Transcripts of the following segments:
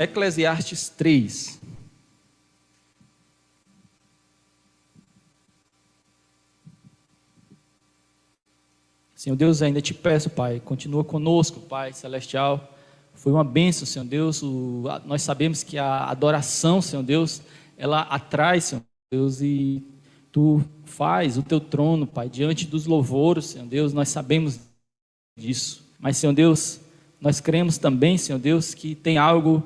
Eclesiastes 3. Senhor Deus, ainda te peço, Pai, continua conosco, Pai Celestial. Foi uma bênção, Senhor Deus. Nós sabemos que a adoração, Senhor Deus, ela atrai, Senhor Deus, e Tu faz o Teu trono, Pai, diante dos louvores, Senhor Deus, nós sabemos disso. Mas, Senhor Deus, nós cremos também, Senhor Deus, que tem algo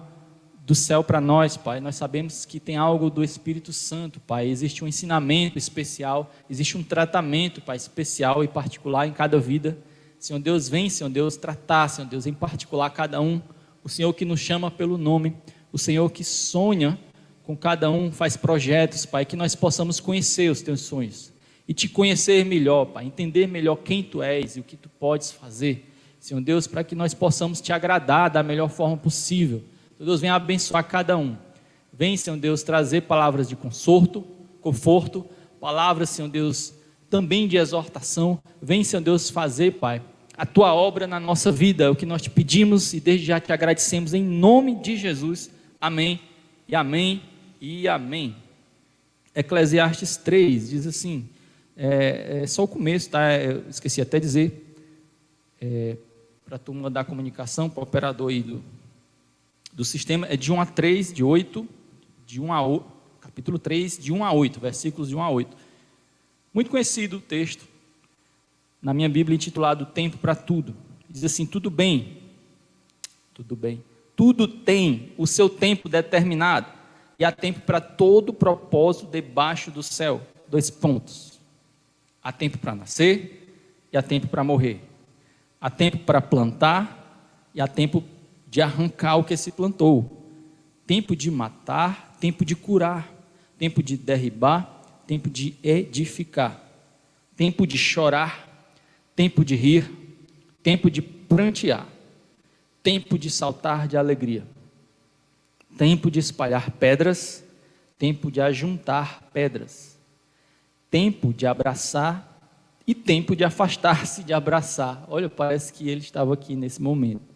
do céu para nós, Pai. Nós sabemos que tem algo do Espírito Santo, Pai. Existe um ensinamento especial, existe um tratamento, Pai, especial e particular em cada vida. Senhor Deus, vem, Senhor Deus, tratar, Senhor Deus, em particular cada um. O Senhor que nos chama pelo nome, o Senhor que sonha com cada um, faz projetos, Pai, que nós possamos conhecer os Teus sonhos e Te conhecer melhor, Pai, entender melhor quem Tu és e o que Tu podes fazer, Senhor Deus, para que nós possamos Te agradar da melhor forma possível. Senhor Deus, vem abençoar cada um. Vem, Senhor Deus, trazer palavras de conforto, palavras, Senhor Deus, também de exortação. Vem, Senhor Deus, fazer, Pai, a Tua obra na nossa vida, é o que nós Te pedimos e desde já Te agradecemos em nome de Jesus. Amém e amém e amém. Eclesiastes 3 diz assim, é só o começo, tá? Eu esqueci até de dizer, para a turma da comunicação, para o operador aí do sistema, é de 1 a 3, de 8, capítulo 3, de 1 a 8, versículos de 1 a 8. Muito conhecido o texto, na minha Bíblia intitulado Tempo para Tudo. Diz assim, tudo bem, tudo tem o seu tempo determinado, e há tempo para todo propósito debaixo do céu. 2 pontos. Há tempo para nascer, e há tempo para morrer. Há tempo para plantar, e há tempo de arrancar o que se plantou, tempo de matar, tempo de curar, tempo de derribar, tempo de edificar, tempo de chorar, tempo de rir, tempo de prantear, tempo de saltar de alegria, tempo de espalhar pedras, tempo de ajuntar pedras, tempo de abraçar e tempo de afastar-se de abraçar. Olha, parece que ele estava aqui nesse momento.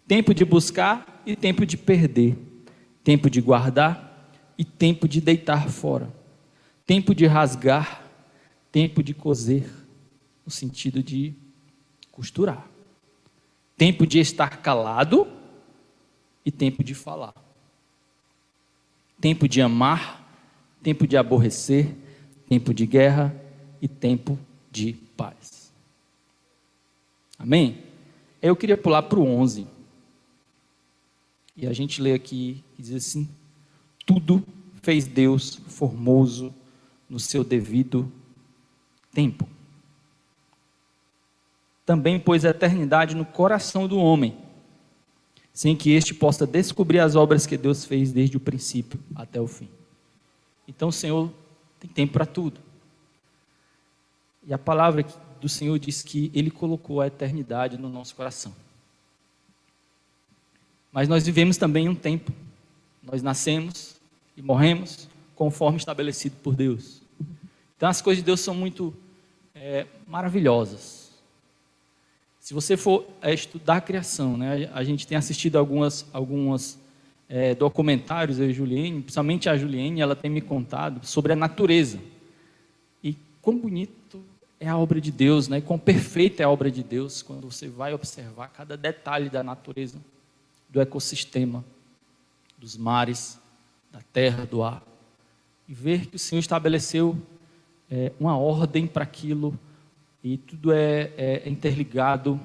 Tempo de buscar e tempo de perder, tempo de guardar e tempo de deitar fora, tempo de rasgar, tempo de coser, no sentido de costurar, tempo de estar calado e tempo de falar, tempo de amar, tempo de aborrecer, tempo de guerra e tempo de paz. Amém? Eu queria pular para o 11. E a gente lê aqui, e diz assim, tudo fez Deus formoso no seu devido tempo. Também pôs a eternidade no coração do homem, sem que este possa descobrir as obras que Deus fez desde o princípio até o fim. Então o Senhor tem tempo para tudo. E a palavra do Senhor diz que Ele colocou a eternidade no nosso coração. Mas nós vivemos também um tempo. Nós nascemos e morremos conforme estabelecido por Deus. Então as coisas de Deus são muito maravilhosas. Se você for estudar a criação, né, a gente tem assistido alguns documentários, eu e Juliene, principalmente a Juliene, ela tem me contado sobre a natureza. E quão bonito é a obra de Deus, né, quão perfeita é a obra de Deus, quando você vai observar cada detalhe da natureza, do ecossistema, dos mares, da terra, do ar, e ver que o Senhor estabeleceu uma ordem para aquilo, e tudo é interligado,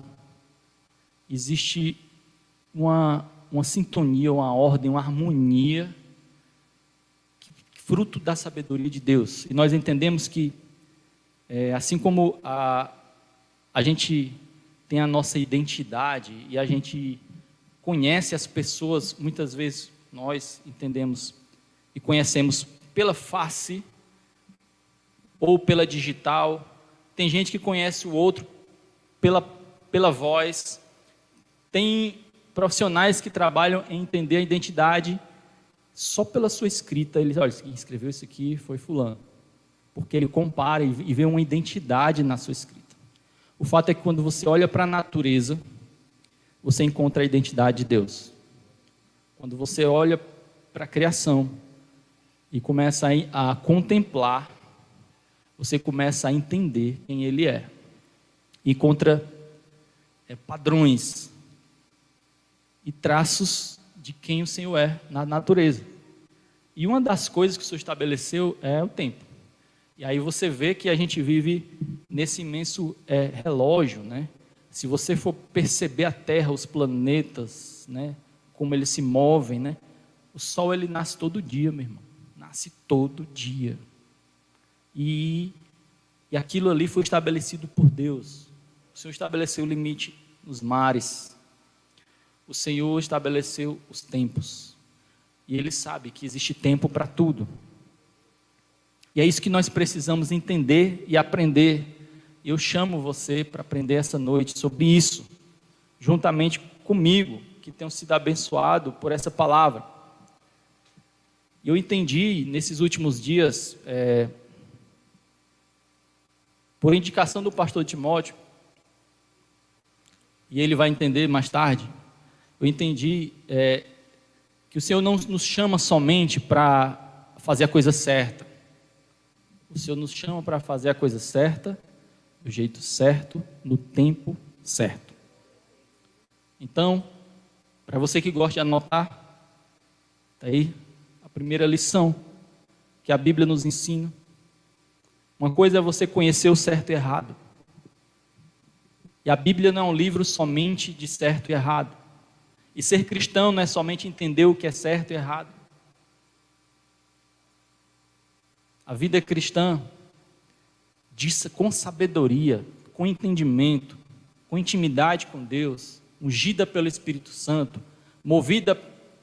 existe uma sintonia, uma ordem, uma harmonia, fruto da sabedoria de Deus. E nós entendemos que, assim como a gente tem a nossa identidade, e a gente conhece as pessoas, muitas vezes nós entendemos e conhecemos pela face ou pela digital. Tem gente que conhece o outro pela voz. Tem profissionais que trabalham em entender a identidade só pela sua escrita. Eles, olha, quem escreveu isso aqui foi fulano, porque ele compara e vê uma identidade na sua escrita. O fato é que quando você olha para a natureza, você encontra a identidade de Deus. quando você olha para a criação e começa a contemplar, você começa a entender quem Ele é. E encontra padrões e traços de quem o Senhor é na natureza. E uma das coisas que o Senhor estabeleceu é o tempo. E aí você vê que a gente vive nesse imenso relógio, né? Se você for perceber a Terra, os planetas, né? Como eles se movem, né? O Sol, ele nasce todo dia, meu irmão. Nasce todo dia. E aquilo ali foi estabelecido por Deus. O Senhor estabeleceu o limite nos mares. O Senhor estabeleceu os tempos. E Ele sabe que existe tempo para tudo. E é isso que nós precisamos entender e aprender. Eu chamo você para aprender essa noite sobre isso, juntamente comigo, que tenho sido abençoado por essa palavra. Eu entendi nesses últimos dias, por indicação do pastor Timóteo, e ele vai entender mais tarde, eu entendi que o Senhor não nos chama somente para fazer a coisa certa. O Senhor nos chama para fazer a coisa certa, do jeito certo, no tempo certo. Então, para você que gosta de anotar, está aí a primeira lição que a Bíblia nos ensina. Uma coisa é você conhecer o certo e errado. E a Bíblia não é um livro somente de certo e errado. E ser cristão não é somente entender o que é certo e errado. A vida cristã diz com sabedoria, com entendimento, com intimidade com Deus, ungida pelo Espírito Santo, movida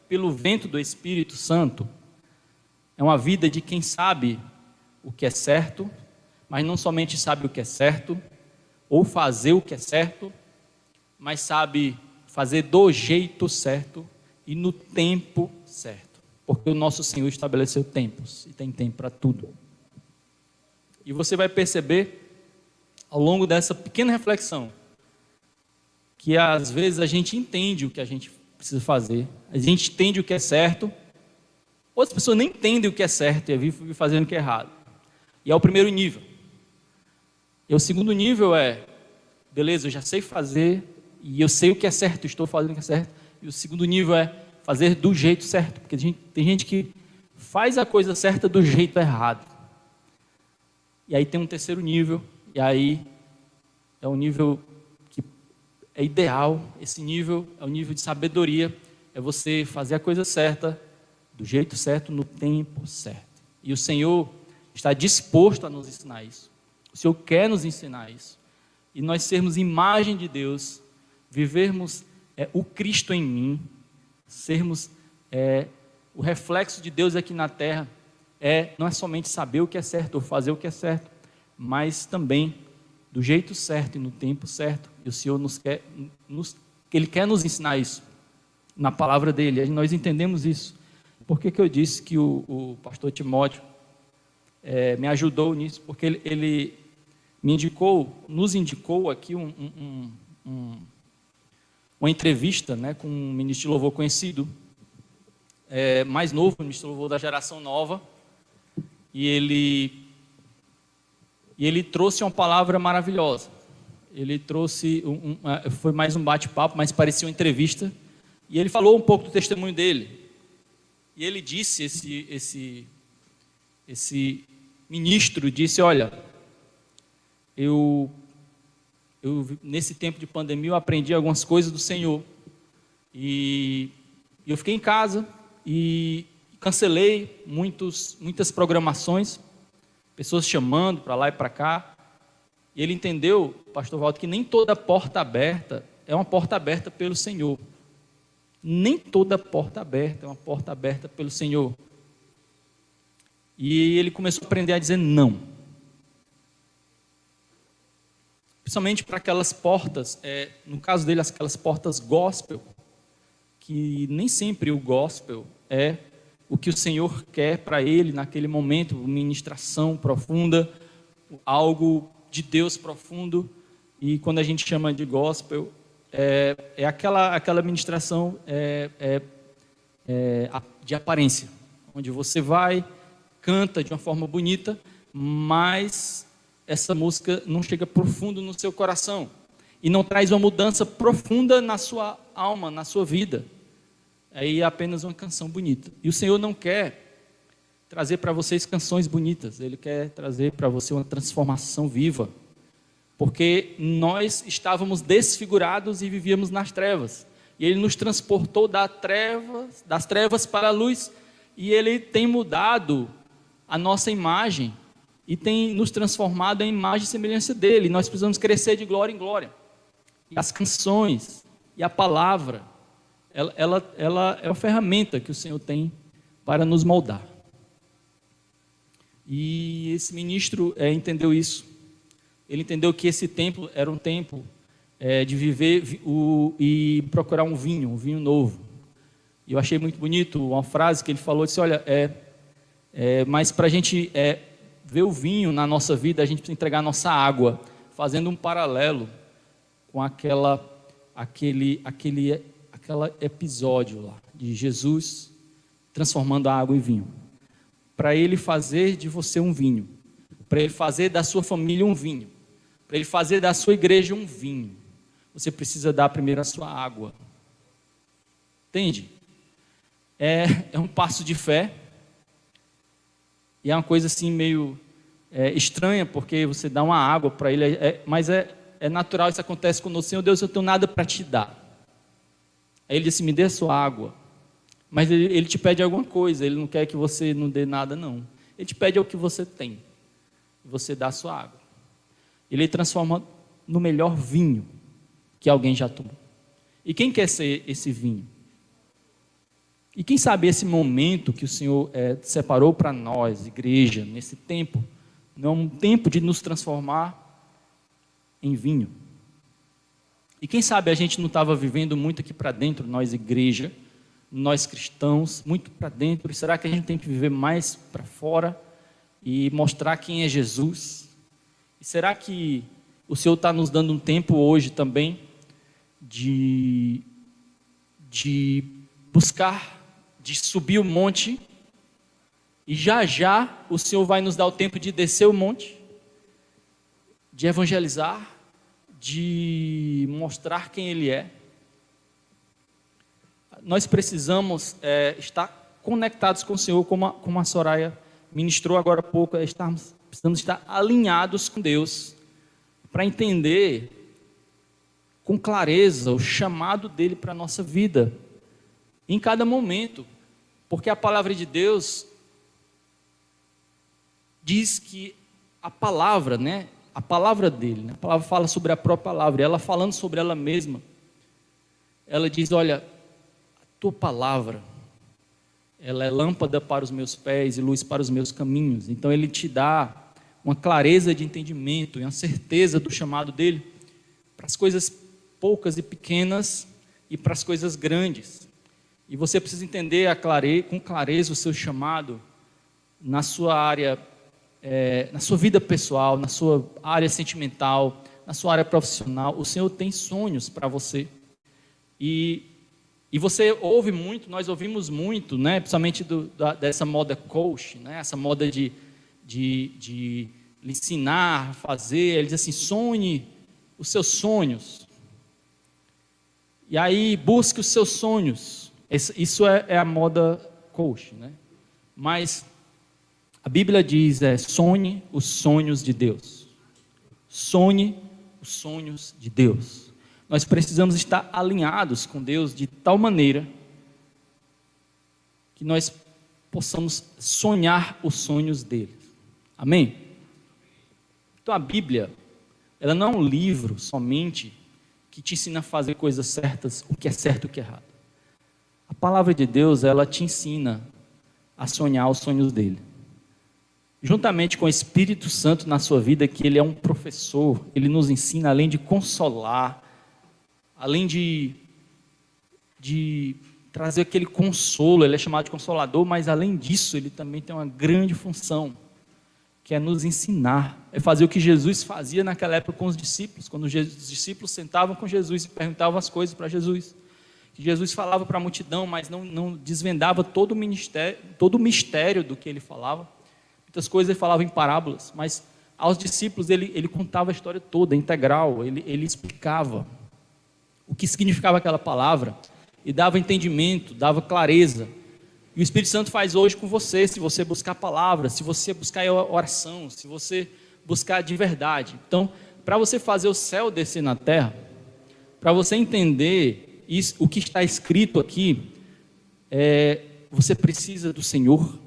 pelo vento do Espírito Santo. É uma vida de quem sabe o que é certo, mas não somente sabe o que é certo, ou fazer o que é certo, mas sabe fazer do jeito certo e no tempo certo. Porque o nosso Senhor estabeleceu tempos e tem tempo para tudo. E você vai perceber, ao longo dessa pequena reflexão, que às vezes a gente entende o que a gente precisa fazer, a gente entende o que é certo, outras pessoas nem entendem o que é certo e vivem fazendo o que é errado. E é o primeiro nível. E o segundo nível beleza, eu já sei fazer, e eu sei o que é certo, estou fazendo o que é certo. E o segundo nível é fazer do jeito certo, porque tem gente que faz a coisa certa do jeito errado. E aí tem um terceiro nível, e aí é um nível que é ideal. Esse nível é o nível de sabedoria, é você fazer a coisa certa, do jeito certo, no tempo certo. E o Senhor está disposto a nos ensinar isso. O Senhor quer nos ensinar isso. E nós sermos imagem de Deus, vivermos o Cristo em mim, sermos o reflexo de Deus aqui na terra, não é somente saber o que é certo ou fazer o que é certo, mas também do jeito certo e no tempo certo. E o Senhor Ele quer nos ensinar isso na palavra dele. E nós entendemos isso. Por que eu disse que o pastor Timóteo me ajudou nisso? Porque ele nos indicou aqui uma entrevista, né, com um ministro de louvor conhecido, mais novo, ministro de louvor da geração nova, e ele trouxe uma palavra maravilhosa. Ele trouxe, foi mais um bate-papo, mas parecia uma entrevista, e ele falou um pouco do testemunho dele. E ele disse, esse ministro disse: olha, eu nesse tempo de pandemia eu aprendi algumas coisas do Senhor, e eu fiquei em casa e cancelei muitas programações, pessoas chamando para lá e para cá, e ele entendeu, pastor Walter, que nem toda porta aberta é uma porta aberta pelo Senhor. Nem toda porta aberta é uma porta aberta pelo Senhor. E ele começou a aprender a dizer não. Principalmente para aquelas portas, no caso dele, aquelas portas gospel, que nem sempre o gospel é o que o Senhor quer para ele naquele momento, ministração profunda, algo de Deus profundo. E quando a gente chama de gospel, aquela ministração de aparência, onde você vai, canta de uma forma bonita, mas essa música não chega profundo no seu coração e não traz uma mudança profunda na sua alma, na sua vida. Aí é apenas uma canção bonita. E o Senhor não quer trazer para vocês canções bonitas, Ele quer trazer para você uma transformação viva, porque nós estávamos desfigurados e vivíamos nas trevas, e Ele nos transportou das trevas para a luz, e Ele tem mudado a nossa imagem, e tem nos transformado em imagem e semelhança dEle. Nós precisamos crescer de glória em glória, e as canções, e a palavra, ela é uma ferramenta que o Senhor tem para nos moldar. E esse ministro entendeu isso. Ele entendeu que esse tempo era um tempo de viver e procurar um vinho novo. E eu achei muito bonito uma frase que ele falou, disse, olha, mas para a gente ver o vinho na nossa vida, a gente precisa entregar a nossa água, fazendo um paralelo com aquele episódio lá, de Jesus transformando a água em vinho. Para Ele fazer de você um vinho, para Ele fazer da sua família um vinho, para Ele fazer da sua igreja um vinho, você precisa dar primeiro a sua água. Entende? É um passo de fé, e é uma coisa assim meio estranha, porque você dá uma água para Ele, mas é natural, isso acontece conosco. Senhor Deus, eu não tenho nada para te dar. Aí Ele disse, me dê a sua água. Mas ele te pede alguma coisa, Ele não quer que você não dê nada, não. Ele te pede o que você tem, e você dá a sua água. Ele transforma no melhor vinho que alguém já tomou. E quem quer ser esse vinho? E quem sabe esse momento que o Senhor separou para nós, igreja, nesse tempo, não é um tempo de nos transformar em vinho. E quem sabe a gente não estava vivendo muito aqui para dentro, nós igreja, nós cristãos, muito para dentro. E será que a gente tem que viver mais para fora e mostrar quem é Jesus? E será que o Senhor está nos dando um tempo hoje também de buscar, de subir o monte, e já o Senhor vai nos dar o tempo de descer o monte, de evangelizar, de mostrar quem Ele é? Nós precisamos estar conectados com o Senhor, como a Soraya ministrou agora há pouco. Precisamos estar alinhados com Deus, para entender com clareza o chamado dEle para a nossa vida, em cada momento, porque a palavra de Deus diz que a palavra, a palavra dEle, a palavra fala sobre a própria palavra, e ela falando sobre ela mesma, ela diz, olha, tua palavra, ela é lâmpada para os meus pés e luz para os meus caminhos. Então Ele te dá uma clareza de entendimento e uma certeza do chamado dEle para as coisas poucas e pequenas e para as coisas grandes. E você precisa entender com clareza o seu chamado na sua área, na sua vida pessoal, na sua área sentimental, na sua área profissional. O Senhor tem sonhos para você. E você ouve muito, nós ouvimos muito, principalmente dessa moda coach, essa moda de lhe ensinar a fazer. Ele diz assim, sonhe os seus sonhos. E aí busque os seus sonhos. Isso é a moda coach, Mas a Bíblia diz, sonhe os sonhos de Deus. Sonhe os sonhos de Deus. Nós precisamos estar alinhados com Deus de tal maneira que nós possamos sonhar os sonhos dele. Amém? Então a Bíblia, ela não é um livro somente que te ensina a fazer coisas certas, o que é certo e o que é errado. A palavra de Deus, ela te ensina a sonhar os sonhos dele. Juntamente com o Espírito Santo na sua vida, que ele é um professor, ele nos ensina, além de consolar, além de trazer aquele consolo, ele é chamado de consolador, mas além disso, ele também tem uma grande função, que é nos ensinar, é fazer o que Jesus fazia naquela época com os discípulos, quando os discípulos sentavam com Jesus e perguntavam as coisas para Jesus. O que Jesus falava para a multidão, mas não desvendava todo o mistério do que ele falava. Muitas coisas ele falava em parábolas, mas aos discípulos ele contava a história toda, integral, ele explicava o que significava aquela palavra, e dava entendimento, dava clareza. E o Espírito Santo faz hoje com você, se você buscar a palavra, se você buscar a oração, se você buscar de verdade. Então, para você fazer o céu descer na terra, para você entender isso, o que está escrito aqui, você precisa do Senhor,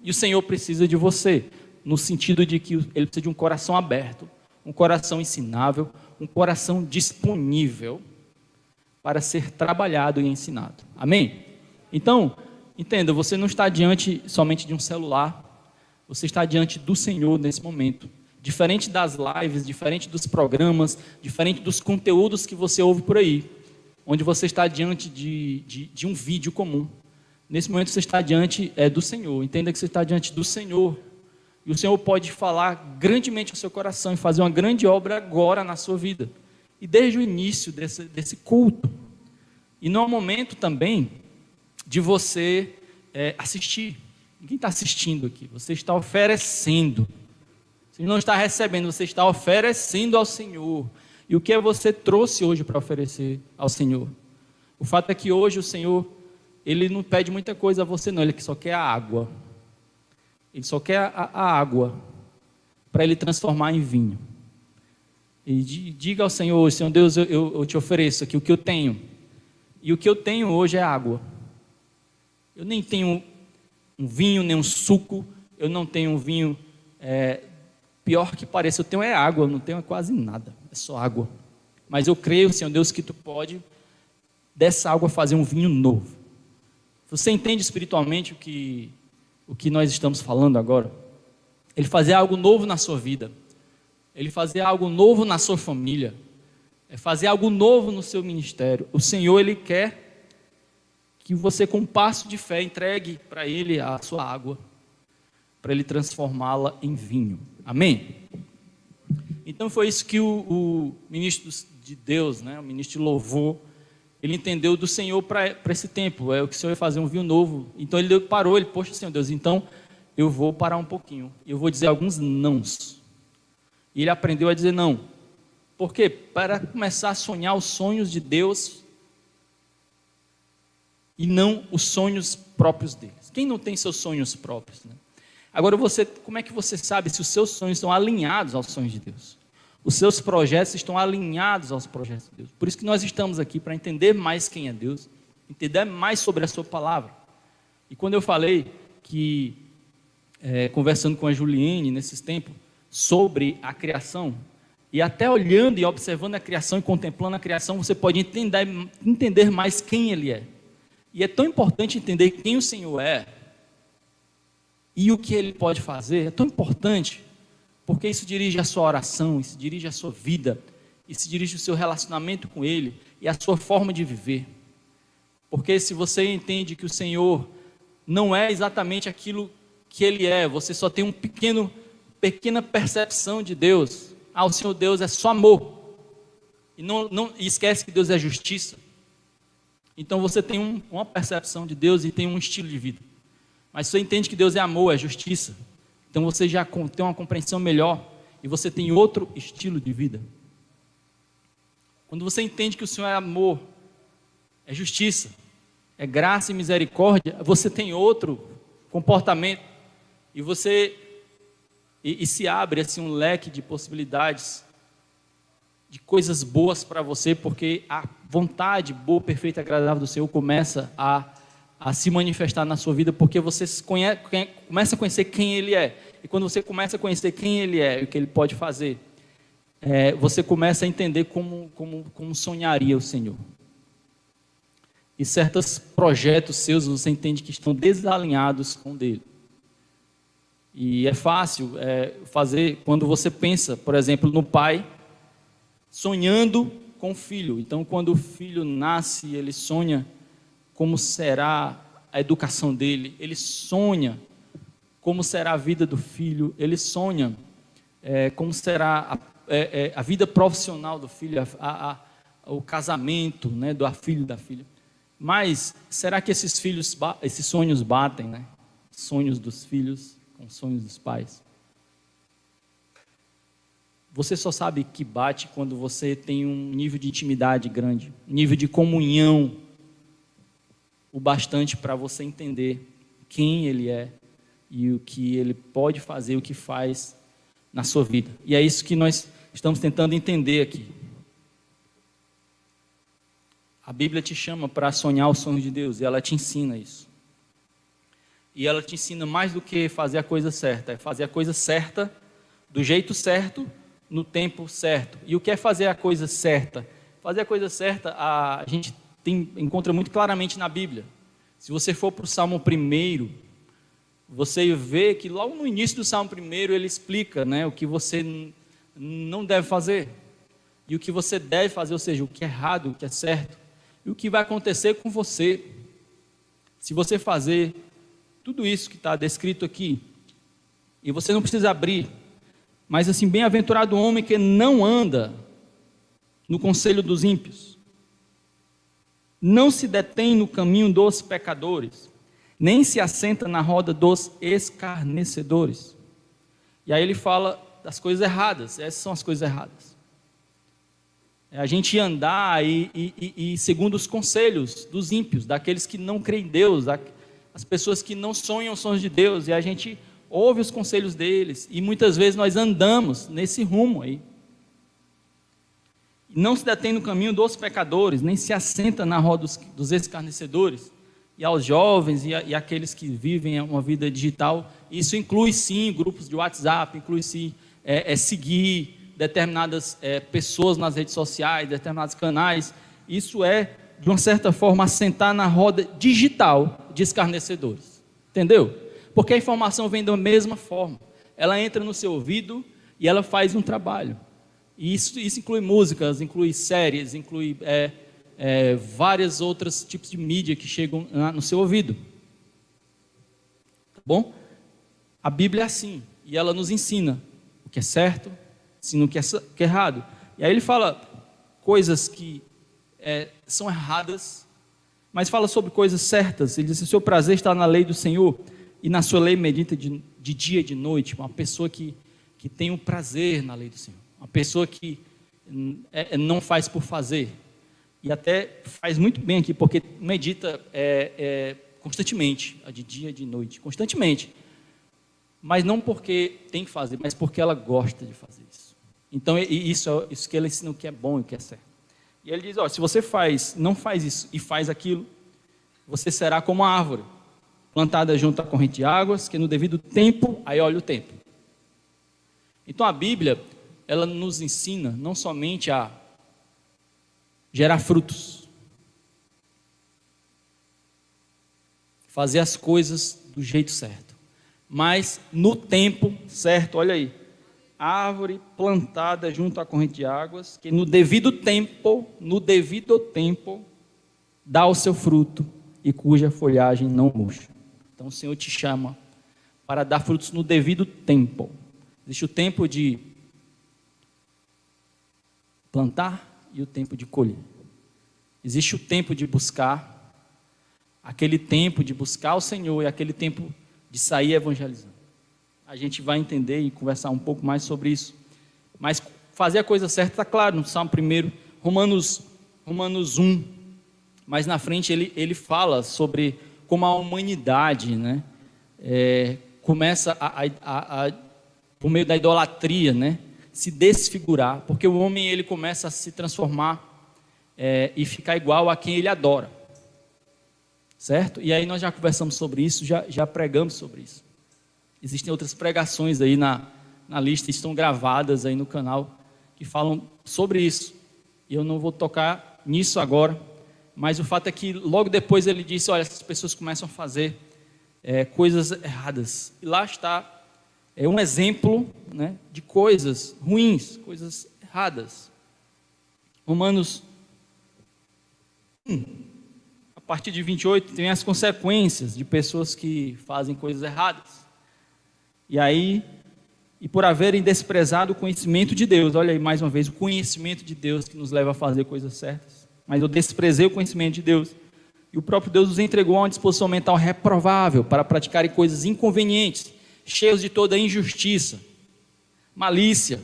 e o Senhor precisa de você, no sentido de que ele precisa de um coração aberto, um coração ensinável, um coração disponível para ser trabalhado e ensinado. Amém? Então, entenda, você não está diante somente de um celular, você está diante do Senhor nesse momento. Diferente das lives, diferente dos programas, diferente dos conteúdos que você ouve por aí, onde você está diante de um vídeo comum. Nesse momento você está diante do Senhor. Entenda que você está diante do Senhor. E o Senhor pode falar grandemente ao seu coração e fazer uma grande obra agora na sua vida. E desde o início desse culto. E não é o momento também de você assistir. Ninguém está assistindo aqui. Você está oferecendo. Você não está recebendo, você está oferecendo ao Senhor. E o que você trouxe hoje para oferecer ao Senhor? O fato é que hoje o Senhor, Ele não pede muita coisa a você não, Ele só quer a água. Ele só quer a água para Ele transformar em vinho. E diga ao Senhor, Senhor Deus, eu te ofereço aqui o que eu tenho. E o que eu tenho hoje é água. Eu nem tenho um vinho, nem um suco. Eu não tenho um vinho, pior que pareça, eu tenho água, eu não tenho quase nada. É só água. Mas eu creio, Senhor Deus, que Tu pode dessa água fazer um vinho novo. Você entende espiritualmente o que nós estamos falando agora? Ele fazer algo novo na sua vida. Ele fazer algo novo na sua família. Fazer algo novo no seu ministério. O Senhor, Ele quer que você, com um passo de fé, entregue para Ele a sua água, para Ele transformá-la em vinho. Amém? Então foi isso que o ministro de Deus, o ministro de louvor, ele entendeu do Senhor para esse tempo. O que o Senhor ia fazer um vinho novo. Então ele parou, poxa, Senhor Deus, então eu vou parar um pouquinho. Eu vou dizer alguns nãos. E ele aprendeu a dizer não. Por quê? Para começar a sonhar os sonhos de Deus e não os sonhos próprios deles. Quem não tem seus sonhos próprios? Agora, como é que você sabe se os seus sonhos estão alinhados aos sonhos de Deus? Os seus projetos estão alinhados aos projetos de Deus. Por isso que nós estamos aqui, para entender mais quem é Deus, entender mais sobre a sua palavra. E quando eu falei que, conversando com a Juliene nesses tempos, sobre a criação, e até olhando e observando a criação e contemplando a criação, você pode entender mais quem Ele é. E é tão importante entender quem o Senhor é, e o que Ele pode fazer, é tão importante, porque isso dirige a sua oração, isso dirige a sua vida, isso dirige o seu relacionamento com Ele, e a sua forma de viver. Porque se você entende que o Senhor não é exatamente aquilo que Ele é, você só tem pequena percepção de Deus. O Senhor Deus é só amor, e esquece que Deus é justiça. Então você tem uma percepção de Deus e tem um estilo de vida. Mas você entende que Deus é amor, é justiça. Então você já tem uma compreensão melhor e você tem outro estilo de vida. Quando você entende que o Senhor é amor, é justiça, é graça e misericórdia, você tem outro comportamento e se abre assim um leque de possibilidades, de coisas boas para você, porque a vontade boa, perfeita e agradável do Senhor começa a se manifestar na sua vida, porque você começa a conhecer quem Ele é. E quando você começa a conhecer quem Ele é e o que Ele pode fazer, você começa a entender como sonharia o Senhor. E certos projetos seus você entende que estão desalinhados com o dele. E é fácil fazer quando você pensa, por exemplo, no pai sonhando com o filho. Então, quando o filho nasce, ele sonha como será a educação dele, ele sonha como será a vida do filho, ele sonha como será a vida profissional do filho, o casamento, do filho e da filha. Mas será que esses sonhos batem, né? Sonhos dos filhos com sonhos dos pais? Você só sabe que bate quando você tem um nível de intimidade grande, um nível de comunhão, o bastante para você entender quem Ele é e o que Ele pode fazer, o que faz na sua vida. E é isso que nós estamos tentando entender aqui. A Bíblia te chama para sonhar os sonhos de Deus e ela te ensina isso. E ela te ensina mais do que fazer a coisa certa, é fazer a coisa certa, do jeito certo, no tempo certo. E o que é fazer a coisa certa? Fazer a coisa certa, a gente encontra muito claramente na Bíblia. Se você for para o Salmo 1, você vê que logo no início do Salmo 1 ele explica, né, o que você não deve fazer e o que você deve fazer, ou seja, o que é errado, o que é certo e o que vai acontecer com você se você fazer tudo isso que está descrito aqui. E você não precisa abrir, mas assim, bem-aventurado o homem que não anda no conselho dos ímpios, não se detém no caminho dos pecadores, nem se assenta na roda dos escarnecedores. E aí ele fala das coisas erradas. Essas são as coisas erradas. É a gente andar e segundo os conselhos dos ímpios, daqueles que não creem em Deus, as pessoas que não sonham os sonhos de Deus, e a gente ouve os conselhos deles, e muitas vezes nós andamos nesse rumo aí. Não se detém no caminho dos pecadores, nem se assenta na roda dos escarnecedores. E aos jovens e aqueles que vivem uma vida digital, isso inclui sim grupos de WhatsApp, inclui sim seguir determinadas pessoas nas redes sociais, determinados canais. Isso é, de uma certa forma, assentar na roda digital de escarnecedores. Entendeu? Porque a informação vem da mesma forma. Ela entra no seu ouvido e ela faz um trabalho. E isso inclui músicas, inclui séries, inclui vários outros tipos de mídia que chegam no seu ouvido. Tá bom? A Bíblia é assim, e ela nos ensina o que é certo, ensina o que é errado. E aí ele fala coisas que são erradas, mas fala sobre coisas certas. Ele diz: o seu prazer está na lei do Senhor, e na sua lei medita de dia e de noite. Uma pessoa que tem um prazer na lei do Senhor, uma pessoa que não faz por fazer, e até faz muito bem aqui, porque medita constantemente, de dia e de noite, constantemente, mas não porque tem que fazer, mas porque ela gosta de fazer isso. Então isso que ela ensina o que é bom e o que é certo. E ele diz: se você não faz isso e faz aquilo, você será como uma árvore plantada junto à corrente de águas, que no devido tempo, aí olha o tempo. Então a Bíblia, ela nos ensina não somente a gerar frutos, fazer as coisas do jeito certo, mas no tempo certo. Olha aí, árvore plantada junto à corrente de águas, que no devido tempo dá o seu fruto e cuja folhagem não murcha. Então o Senhor te chama para dar frutos no devido tempo. Existe o tempo de plantar e o tempo de colher. Existe o tempo de buscar, aquele tempo de buscar o Senhor, e aquele tempo de sair evangelizando. A gente vai entender e conversar um pouco mais sobre isso. Mas fazer a coisa certa está claro no Salmo 1, Romanos 1. Mas na frente ele fala sobre como a humanidade, né, começa por meio da idolatria, né, se desfigurar, porque o homem ele começa a se transformar e ficar igual a quem ele adora, certo? E aí nós já conversamos sobre isso, já pregamos sobre isso. Existem outras pregações aí na lista, estão gravadas aí no canal, que falam sobre isso, e eu não vou tocar nisso agora, mas o fato é que logo depois ele disse: olha, essas pessoas começam a fazer coisas erradas, e lá está um exemplo, né, de coisas ruins, coisas erradas. Romanos 1, a partir de 28, tem as consequências de pessoas que fazem coisas erradas. E por haverem desprezado o conhecimento de Deus, olha aí mais uma vez, o conhecimento de Deus que nos leva a fazer coisas certas. Mas eu desprezei o conhecimento de Deus, E o próprio Deus os entregou a uma disposição mental reprovável para praticarem coisas inconvenientes, cheios de toda injustiça, malícia,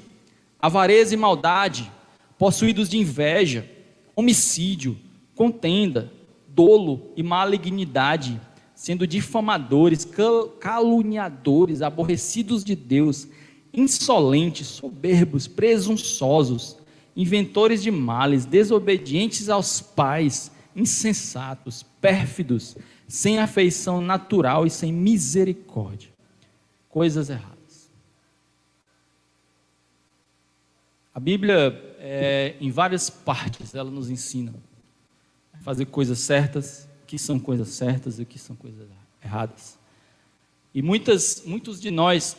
avareza e maldade, possuídos de inveja, homicídio, contenda, dolo e malignidade, sendo difamadores, caluniadores, aborrecidos de Deus, insolentes, soberbos, presunçosos, inventores de males, desobedientes aos pais, insensatos, pérfidos, sem afeição natural e sem misericórdia. Coisas erradas. A Bíblia, em várias partes, ela nos ensina a fazer coisas certas, o que são coisas certas e o que são coisas erradas. E muitos de nós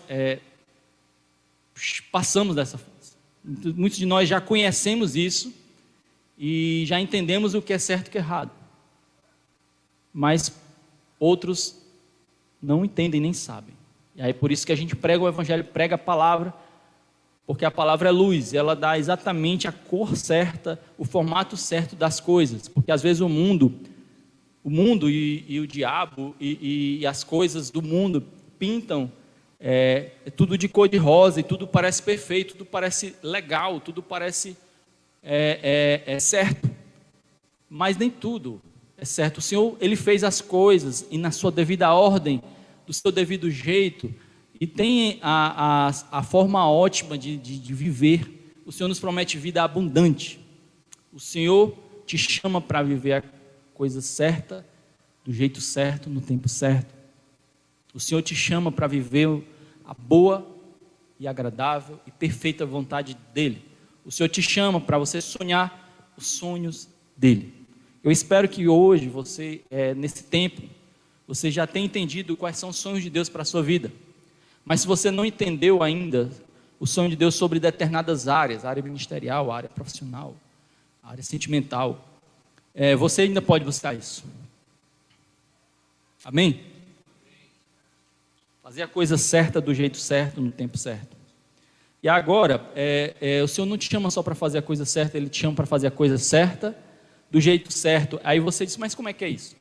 passamos dessa fase. Muitos de nós já conhecemos isso e já entendemos o que é certo e o que é errado. Mas outros não entendem nem sabem. E aí por isso que a gente prega o Evangelho, prega a palavra, porque a palavra é luz, ela dá exatamente a cor certa, o formato certo das coisas. Porque às vezes o mundo e o diabo e as coisas do mundo pintam tudo de cor de rosa, e tudo parece perfeito, tudo parece legal, tudo parece certo, mas nem tudo é certo. O Senhor, Ele fez as coisas e na sua devida ordem, do seu devido jeito, e tem a forma ótima de viver. O Senhor nos promete vida abundante. O Senhor te chama para viver a coisa certa, do jeito certo, no tempo certo. O Senhor te chama para viver a boa e agradável e perfeita vontade dEle. O Senhor te chama para você sonhar os sonhos dEle. Eu espero que hoje você, nesse tempo, você já tenha entendido quais são os sonhos de Deus para a sua vida. Mas se você não entendeu ainda o sonho de Deus sobre determinadas áreas, a área ministerial, a área profissional, a área sentimental, você ainda pode buscar isso. Amém? Fazer a coisa certa do jeito certo, no tempo certo. E agora, o Senhor não te chama só para fazer a coisa certa, Ele te chama para fazer a coisa certa, do jeito certo. Aí você diz, mas como é que é isso?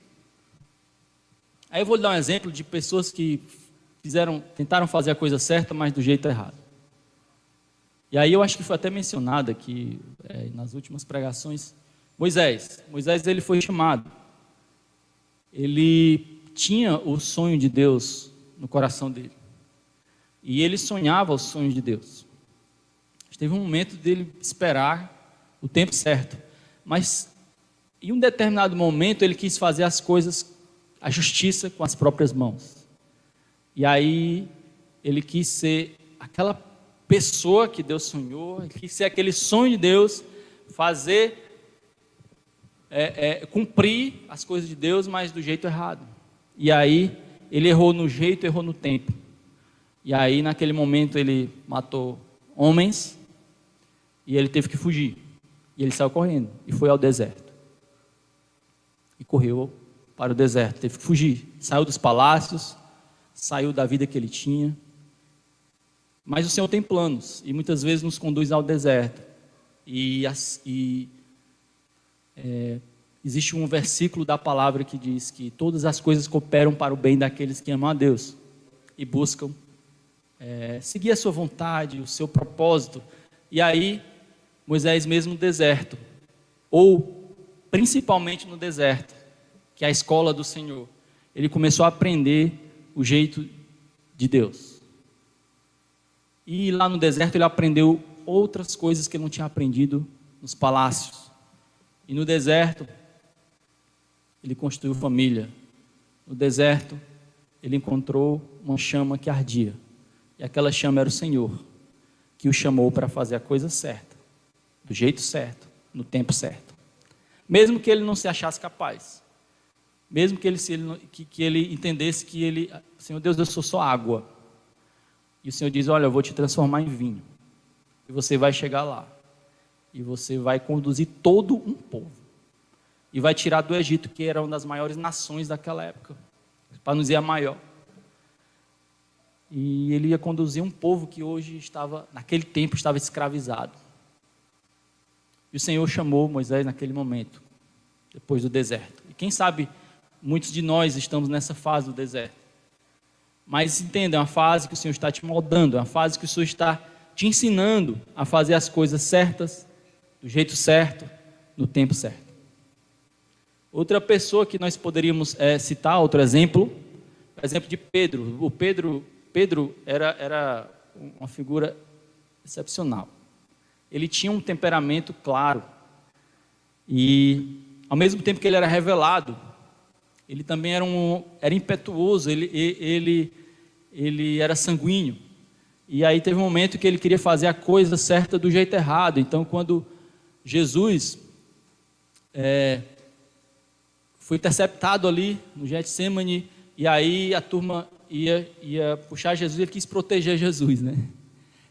Aí eu vou lhe dar um exemplo de pessoas que tentaram fazer a coisa certa, mas do jeito errado. E aí eu acho que foi até mencionado aqui, nas últimas pregações, Moisés, ele foi chamado. Ele tinha o sonho de Deus no coração dele. E ele sonhava os sonhos de Deus. Teve um momento dele esperar o tempo certo. Mas em um determinado momento ele quis fazer as coisas, a justiça com as próprias mãos. E aí ele quis ser aquela pessoa que Deus sonhou, ele quis ser aquele sonho de Deus, cumprir as coisas de Deus, mas do jeito errado. E aí ele errou no jeito, errou no tempo. E aí naquele momento ele matou homens e ele teve que fugir. E ele saiu correndo e foi ao deserto. E correu para o deserto, teve que fugir. Saiu dos palácios, saiu da vida que ele tinha. Mas o Senhor tem planos e muitas vezes nos conduz ao deserto. Existe um versículo da palavra que diz que todas as coisas cooperam para o bem daqueles que amam a Deus e buscam seguir a sua vontade, o seu propósito. E aí, Moisés mesmo no deserto, ou principalmente no deserto, que é a escola do Senhor, ele começou a aprender o jeito de Deus. E lá no deserto ele aprendeu outras coisas que ele não tinha aprendido nos palácios. E no deserto, ele construiu família. No deserto, ele encontrou uma chama que ardia. E aquela chama era o Senhor, que o chamou para fazer a coisa certa, do jeito certo, no tempo certo. Mesmo que ele não se achasse capaz. Mesmo que ele entendesse que ele, Senhor Deus, eu sou só água. E o Senhor diz, olha, eu vou te transformar em vinho. E você vai chegar lá. E você vai conduzir todo um povo. E vai tirar do Egito, que era uma das maiores nações daquela época. Para não dizer a maior. E ele ia conduzir um povo que hoje naquele tempo estava escravizado. E o Senhor chamou Moisés naquele momento, depois do deserto. E quem sabe Muitos de nós estamos nessa fase do deserto. Mas entenda, é uma fase que o Senhor está te moldando, é uma fase que o Senhor está te ensinando a fazer as coisas certas, do jeito certo, no tempo certo. Outra pessoa que nós poderíamos citar, outro exemplo, o exemplo de Pedro. Pedro era uma figura excepcional. Ele tinha um temperamento claro e, ao mesmo tempo que ele era revelado, ele também era impetuoso, ele era sanguíneo. E aí teve um momento que ele queria fazer a coisa certa do jeito errado. Então, quando Jesus foi interceptado ali no Getsemane, e aí a turma ia puxar Jesus, ele quis proteger Jesus, né?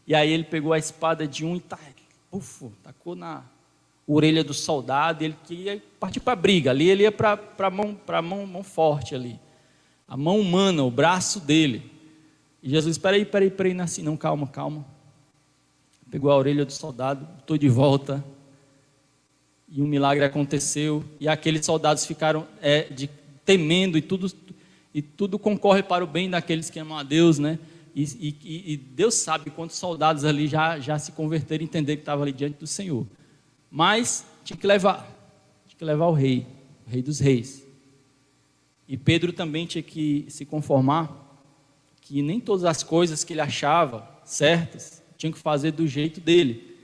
E aí ele pegou a espada de um e tacou na orelha do soldado, ele queria partir para a briga, ali ele ia para a mão forte ali, a mão humana, o braço dele. E Jesus, espera aí, não é assim não, calma. Pegou a orelha do soldado, botou de volta, e um milagre aconteceu, e aqueles soldados ficaram temendo, e tudo concorre para o bem daqueles que amam a Deus, né? E Deus sabe quantos soldados ali já se converteram e entenderam que estavam ali diante do Senhor. Mas tinha que levar o rei dos reis. E Pedro também tinha que se conformar que nem todas as coisas que ele achava certas tinha que fazer do jeito dele.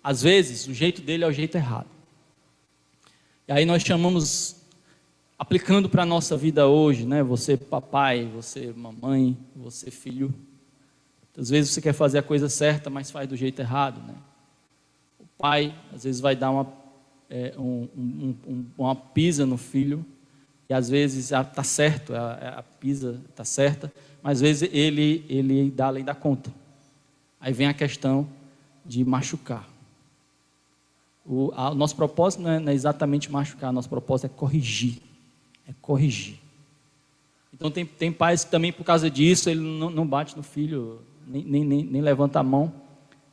Às vezes, o jeito dele é o jeito errado. E aí nós chamamos, aplicando para a nossa vida hoje, né? Você papai, você mamãe, você filho. Às vezes você quer fazer a coisa certa, mas faz do jeito errado, né? O pai, às vezes, vai dar uma pisa no filho, e às vezes está certo, a pisa está certa, mas às vezes ele dá além da conta. Aí vem a questão de machucar. O nosso propósito não é exatamente machucar, nosso propósito é corrigir. Então tem pais que também, por causa disso, ele não bate no filho, nem levanta a mão,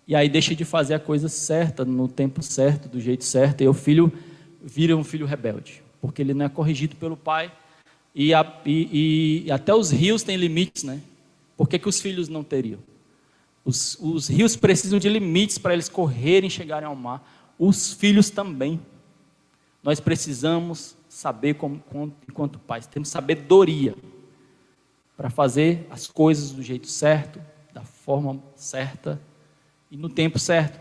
e aí deixa de fazer a coisa certa, no tempo certo, do jeito certo, e o filho vira um filho rebelde, porque ele não é corrigido pelo pai. E até os rios têm limites, né? Por que os filhos não teriam? Os rios precisam de limites para eles correrem e chegarem ao mar. Os filhos também. Nós precisamos saber, enquanto pais, temos sabedoria para fazer as coisas do jeito certo, da forma certa e no tempo certo.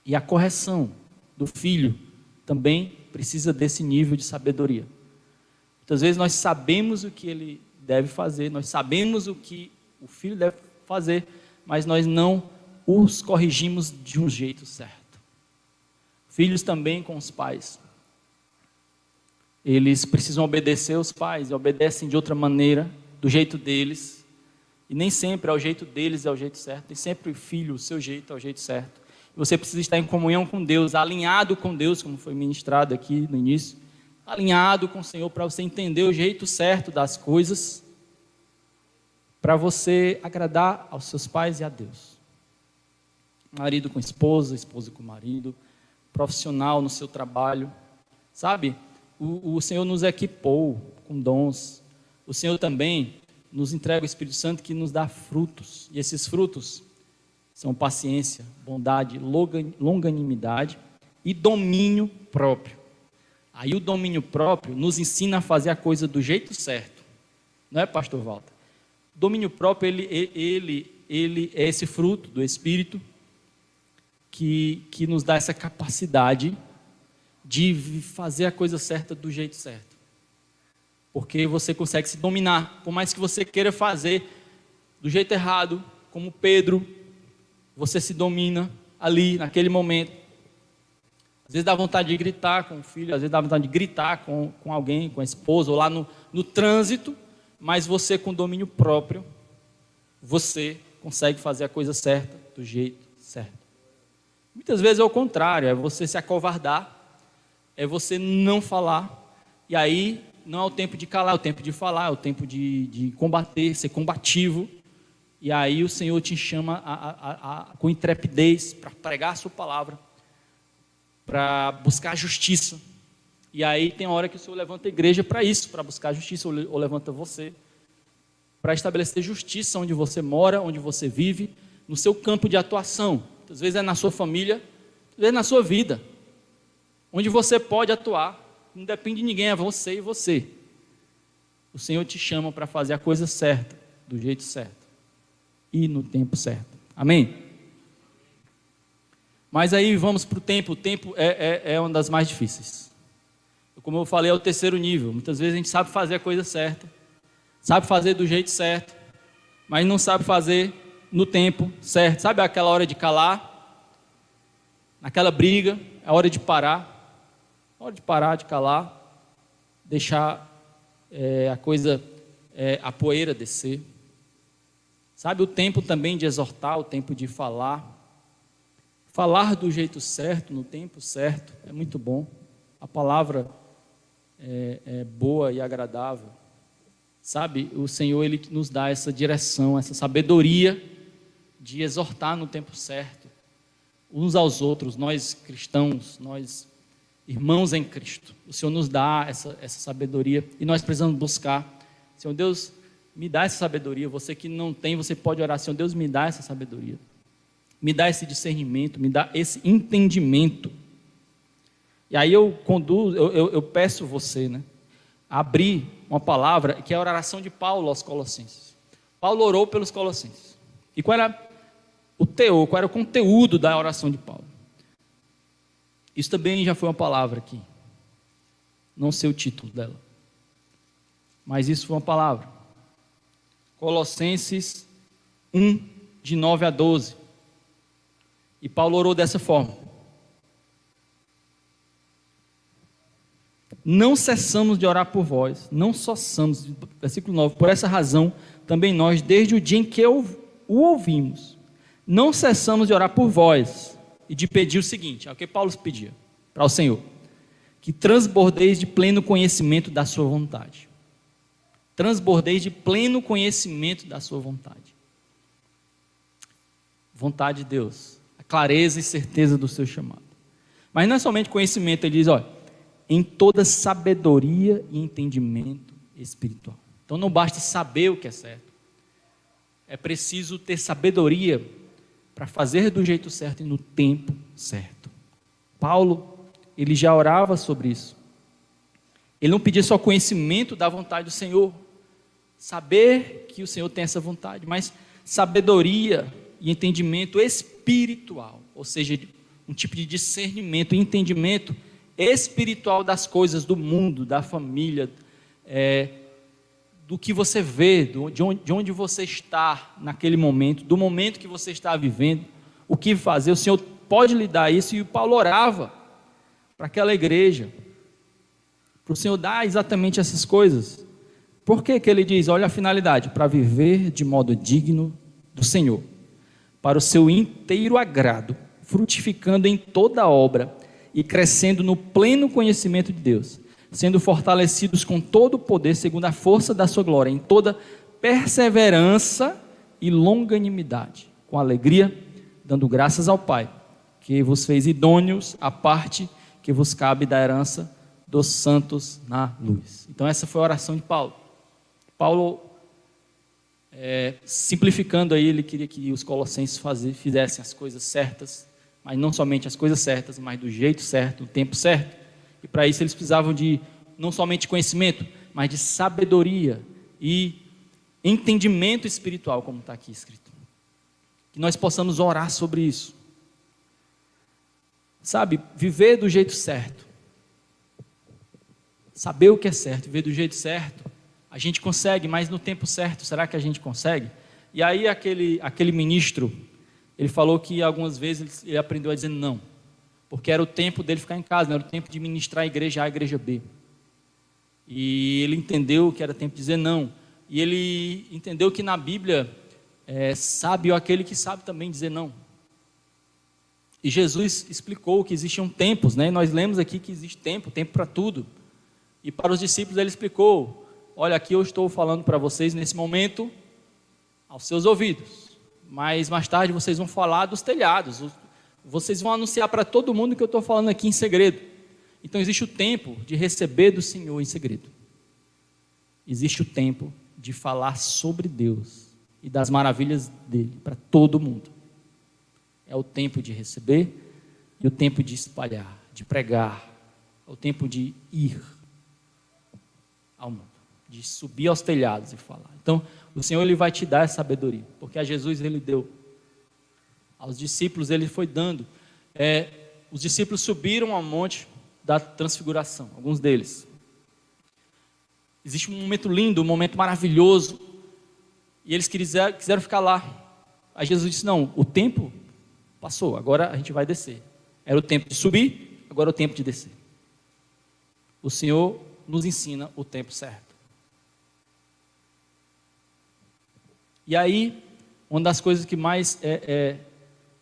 E a correção do filho também precisa desse nível de sabedoria. Muitas vezes nós sabemos o que ele deve fazer, nós sabemos o que o filho deve fazer, mas nós não os corrigimos de um jeito certo. Filhos também com os pais. Eles precisam obedecer os pais, e obedecem de outra maneira, do jeito deles, e nem sempre é o jeito deles, é o jeito certo, nem sempre o filho, o seu jeito é o jeito certo. Você precisa estar em comunhão com Deus, alinhado com Deus, como foi ministrado aqui no início, alinhado com o Senhor, para você entender o jeito certo das coisas, para você agradar aos seus pais e a Deus. Marido com esposa, esposa com marido, profissional no seu trabalho, sabe? O Senhor nos equipou com dons. O Senhor também nos entrega o Espírito Santo que nos dá frutos. E esses frutos são paciência, bondade, longanimidade e domínio próprio. Aí o domínio próprio nos ensina a fazer a coisa do jeito certo. Não é, pastor Walter? O domínio próprio, ele é esse fruto do Espírito que nos dá essa capacidade de fazer a coisa certa do jeito certo. Porque você consegue se dominar, por mais que você queira fazer do jeito errado, como Pedro, você se domina ali, naquele momento. Às vezes dá vontade de gritar com o filho, às vezes dá vontade de gritar com alguém, com a esposa, ou lá no trânsito, mas você com domínio próprio, você consegue fazer a coisa certa do jeito certo. Muitas vezes é o contrário, é você se acovardar, é você não falar, e aí não é o tempo de calar, é o tempo de falar, é o tempo de combater, ser combativo, e aí o Senhor te chama com intrepidez para pregar a sua palavra, para buscar a justiça, E aí tem hora que o Senhor levanta a igreja para isso, para buscar justiça, ou levanta você para estabelecer justiça onde você mora, onde você vive, no seu campo de atuação. Às vezes é na sua família, às vezes é na sua vida, onde você pode atuar. Não depende de ninguém, é você e você. O Senhor te chama para fazer a coisa certa, do jeito certo e no tempo certo. Amém? Mas aí vamos para o tempo. O tempo é uma das mais difíceis. Como eu falei, é o terceiro nível. Muitas vezes a gente sabe fazer a coisa certa, sabe fazer do jeito certo, mas não sabe fazer no tempo certo. Sabe aquela hora de calar? Naquela briga, é a hora de parar. A hora de parar, de calar, deixar a coisa, a poeira descer. Sabe o tempo também de exortar, o tempo de falar. Falar do jeito certo, no tempo certo, é muito bom. A palavra é boa e agradável. Sabe, o Senhor, Ele nos dá essa direção, essa sabedoria de exortar no tempo certo, uns aos outros, nós cristãos, nós irmãos em Cristo. O Senhor nos dá essa sabedoria e nós precisamos buscar. Senhor Deus, me dá essa sabedoria. Você que não tem, você pode orar. Senhor Deus, me dá essa sabedoria. Me dá esse discernimento, me dá esse entendimento. E aí eu peço você, a abrir uma palavra, que é a oração de Paulo aos Colossenses. Paulo orou pelos Colossenses. E qual era o teor, qual era o conteúdo da oração de Paulo? Isso também já foi uma palavra aqui. Não sei o título dela. Mas isso foi uma palavra. Colossenses 1, de 9 a 12. E Paulo orou dessa forma: não cessamos de orar por vós, não cessamos, versículo 9, por essa razão, também nós, desde o dia em que o ouvimos, não cessamos de orar por vós, e de pedir o seguinte, é o que Paulo pedia para o Senhor: que transbordeis de pleno conhecimento da sua vontade. Transbordeis de pleno conhecimento da sua vontade. Vontade de Deus, a clareza e certeza do seu chamado. Mas não é somente conhecimento, ele diz, olha, em toda sabedoria e entendimento espiritual. Então não basta saber o que é certo, é preciso ter sabedoria para fazer do jeito certo e no tempo certo. Paulo, ele já orava sobre isso. Ele não pedia só conhecimento da vontade do Senhor, saber que o Senhor tem essa vontade, mas sabedoria e entendimento espiritual, ou seja, um tipo de discernimento, entendimento espiritual das coisas do mundo, da família, do que você vê, de onde você está naquele momento, do momento que você está vivendo, o que fazer. O Senhor pode lhe dar isso, e Paulo orava para aquela igreja, para o Senhor dar exatamente essas coisas. Por que ele diz? Olha a finalidade: para viver de modo digno do Senhor, para o seu inteiro agrado, frutificando em toda obra e crescendo no pleno conhecimento de Deus, sendo fortalecidos com todo o poder, segundo a força da sua glória, em toda perseverança e longanimidade, com alegria, dando graças ao Pai, que vos fez idôneos à parte que vos cabe da herança dos santos na luz. Então essa foi a oração de Paulo. Paulo, simplificando aí, ele queria que os colossenses fizessem as coisas certas, mas não somente as coisas certas, mas do jeito certo, no tempo certo. E para isso eles precisavam de, não somente conhecimento, mas de sabedoria e entendimento espiritual, como está aqui escrito. Que nós possamos orar sobre isso. Sabe, viver do jeito certo. Saber o que é certo, viver do jeito certo. A gente consegue, mas no tempo certo, será que a gente consegue? E aí aquele ministro, ele falou que algumas vezes ele aprendeu a dizer não, porque era o tempo dele ficar em casa, não era o tempo de ministrar a igreja A, a igreja B. E ele entendeu que era tempo de dizer não. E ele entendeu que na Bíblia, sábio é aquele que sabe também dizer não. E Jesus explicou que existiam tempos, nós lemos aqui que existe tempo para tudo. E para os discípulos ele explicou: olha, aqui eu estou falando para vocês nesse momento aos seus ouvidos, mas mais tarde vocês vão falar dos telhados, vocês vão anunciar para todo mundo que eu estou falando aqui em segredo. Então existe o tempo de receber do Senhor em segredo. Existe o tempo de falar sobre Deus e das maravilhas dele para todo mundo. É o tempo de receber e o tempo de espalhar, de pregar. É o tempo de ir ao mundo, de subir aos telhados e falar. Então, o Senhor ele vai te dar essa sabedoria, porque a Jesus ele deu. Aos discípulos ele foi dando. Os discípulos subiram ao monte da transfiguração, alguns deles. Existe um momento lindo, um momento maravilhoso, e eles quiseram ficar lá. Aí Jesus disse, não, o tempo passou, agora a gente vai descer. Era o tempo de subir, agora é o tempo de descer. O Senhor nos ensina o tempo certo. E aí, uma das coisas que mais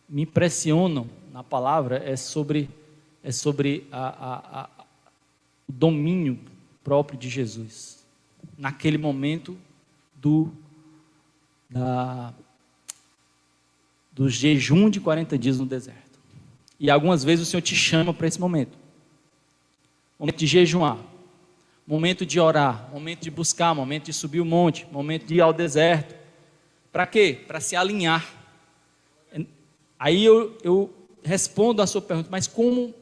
me impressionam na palavra é sobre o domínio próprio de Jesus, naquele momento do jejum de 40 dias no deserto. E algumas vezes o Senhor te chama para esse momento de jejuar, momento de orar, momento de buscar, momento de subir o monte, momento de ir ao deserto. Para quê? Para se alinhar. Aí eu respondo a sua pergunta, mas como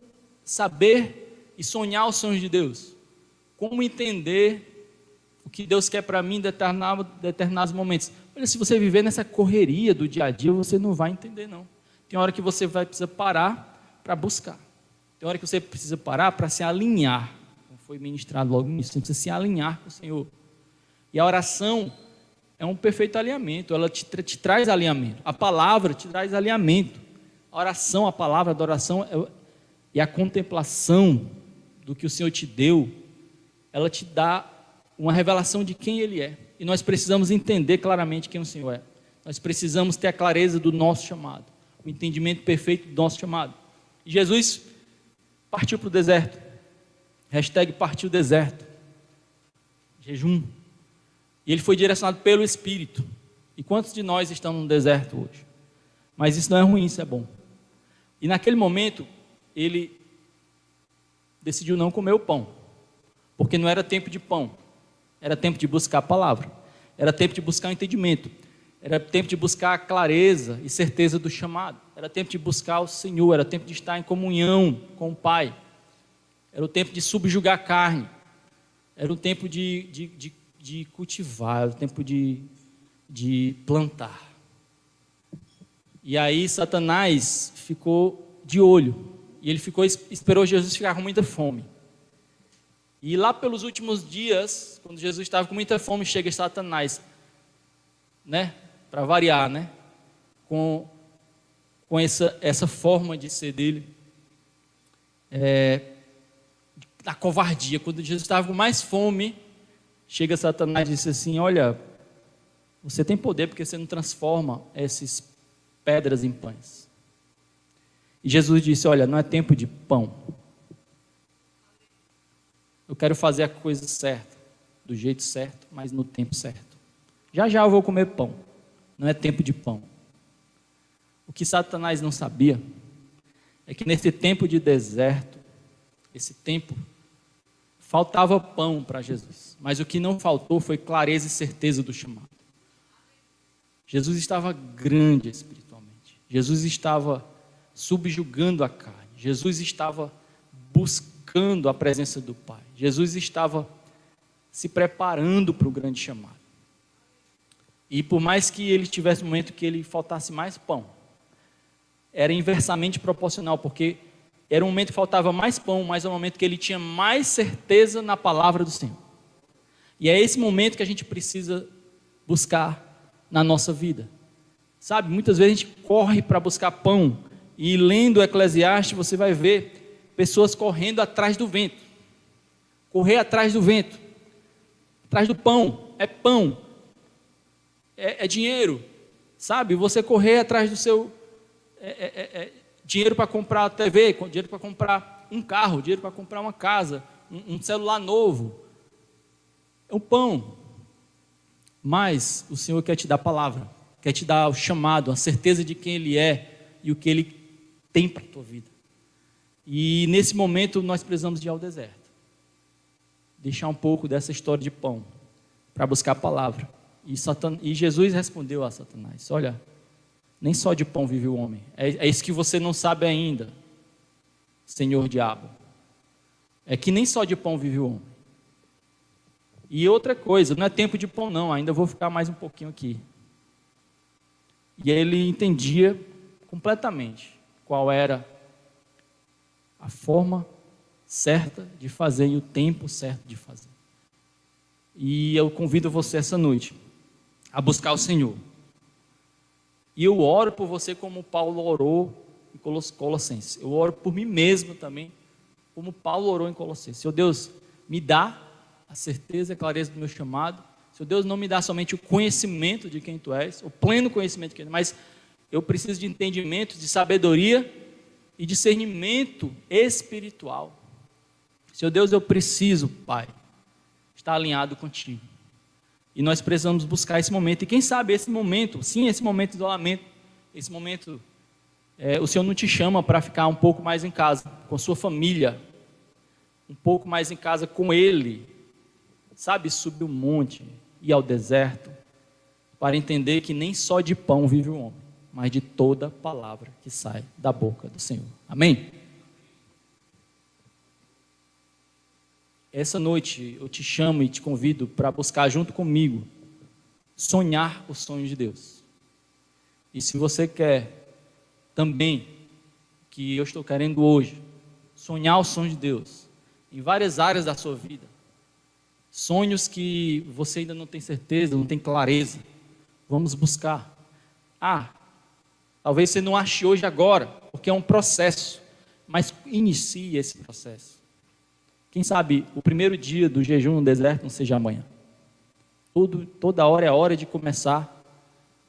saber e sonhar os sonhos de Deus? Como entender o que Deus quer para mim em determinados momentos? Olha, se você viver nessa correria do dia a dia, você não vai entender não. Tem hora que você vai precisar parar para buscar. Tem hora que você precisa parar para se alinhar. Como foi ministrado logo nisso, você precisa se alinhar com o Senhor. E a oração é um perfeito alinhamento, ela te traz alinhamento. A palavra te traz alinhamento. A oração, a palavra da oração e a contemplação do que o Senhor te deu, ela te dá uma revelação de quem Ele é. E nós precisamos entender claramente quem o Senhor é. Nós precisamos ter a clareza do nosso chamado, o entendimento perfeito do nosso chamado. E Jesus partiu para o deserto. #partiu deserto. Jejum. E ele foi direcionado pelo Espírito. E quantos de nós estão no deserto hoje? Mas isso não é ruim, isso é bom. E naquele momento, ele decidiu não comer o pão. Porque não era tempo de pão. Era tempo de buscar a palavra. Era tempo de buscar o entendimento. Era tempo de buscar a clareza e certeza do chamado. Era tempo de buscar o Senhor. Era tempo de estar em comunhão com o Pai. Era o tempo de subjugar a carne. Era o tempo de cultivar. Era o tempo de plantar. E aí Satanás ficou de olho. E ele esperou Jesus ficar com muita fome. E lá pelos últimos dias, quando Jesus estava com muita fome, chega Satanás, né? Para variar, né? Com essa forma de ser dele, da covardia. Quando Jesus estava com mais fome, chega Satanás e disse assim, olha, você tem poder porque você não transforma essas pedras em pães. E Jesus disse, olha, não é tempo de pão. Eu quero fazer a coisa certa, do jeito certo, mas no tempo certo. Já eu vou comer pão. Não é tempo de pão. O que Satanás não sabia é que nesse tempo de deserto, esse tempo, faltava pão para Jesus. Mas o que não faltou foi clareza e certeza do chamado. Jesus estava grande espiritualmente. Jesus estava subjugando a carne. Jesus estava buscando a presença do Pai. Jesus estava se preparando para o grande chamado. E por mais que ele tivesse um momento que ele faltasse mais pão, era inversamente proporcional, porque era um momento que faltava mais pão, mas é um momento que ele tinha mais certeza na palavra do Senhor. E é esse momento que a gente precisa buscar na nossa vida. Sabe, muitas vezes a gente corre para buscar pão, e lendo o Eclesiastes você vai ver pessoas correndo atrás do vento. Correr atrás do vento, atrás do pão, é pão, é dinheiro, sabe? Você correr atrás do seu dinheiro para comprar a TV, dinheiro para comprar um carro, dinheiro para comprar uma casa, um celular novo, é um pão. Mas o Senhor quer te dar a palavra, quer te dar o chamado, a certeza de quem Ele é e o que Ele tem para a tua vida. E nesse momento nós precisamos de ir ao deserto. Deixar um pouco dessa história de pão para buscar a palavra. E Jesus respondeu a Satanás: olha, nem só de pão vive o homem. É isso que você não sabe ainda, Senhor Diabo. É que nem só de pão vive o homem. E outra coisa, não é tempo de pão não, ainda vou ficar mais um pouquinho aqui. E ele entendia completamente qual era a forma certa de fazer e o tempo certo de fazer. E eu convido você essa noite a buscar o Senhor. E eu oro por você como Paulo orou em Colossenses. Eu oro por mim mesmo também, como Paulo orou em Colossenses. Senhor Deus, me dá a certeza e a clareza do meu chamado. Senhor Deus, não me dá somente o conhecimento de quem Tu és, o pleno conhecimento de quem Tu és, mas eu preciso de entendimento, de sabedoria e discernimento espiritual. Senhor Deus, eu preciso, Pai, estar alinhado contigo. E nós precisamos buscar esse momento. E quem sabe esse momento, sim, esse momento de isolamento, esse momento, o Senhor não te chama para ficar um pouco mais em casa, com sua família, um pouco mais em casa com Ele, sabe, subir o monte, ir ao deserto, para entender que nem só de pão vive o homem, mas de toda palavra que sai da boca do Senhor. Amém? Essa noite eu te chamo e te convido para buscar junto comigo, sonhar os sonhos de Deus. E se você quer também, que eu estou querendo hoje, sonhar os sonhos de Deus, em várias áreas da sua vida, sonhos que você ainda não tem certeza, não tem clareza, vamos buscar. Talvez você não ache hoje agora, porque é um processo, mas inicie esse processo. Quem sabe o primeiro dia do jejum no deserto não seja amanhã. Toda hora é a hora de começar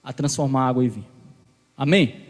a transformar água em vinho. Amém?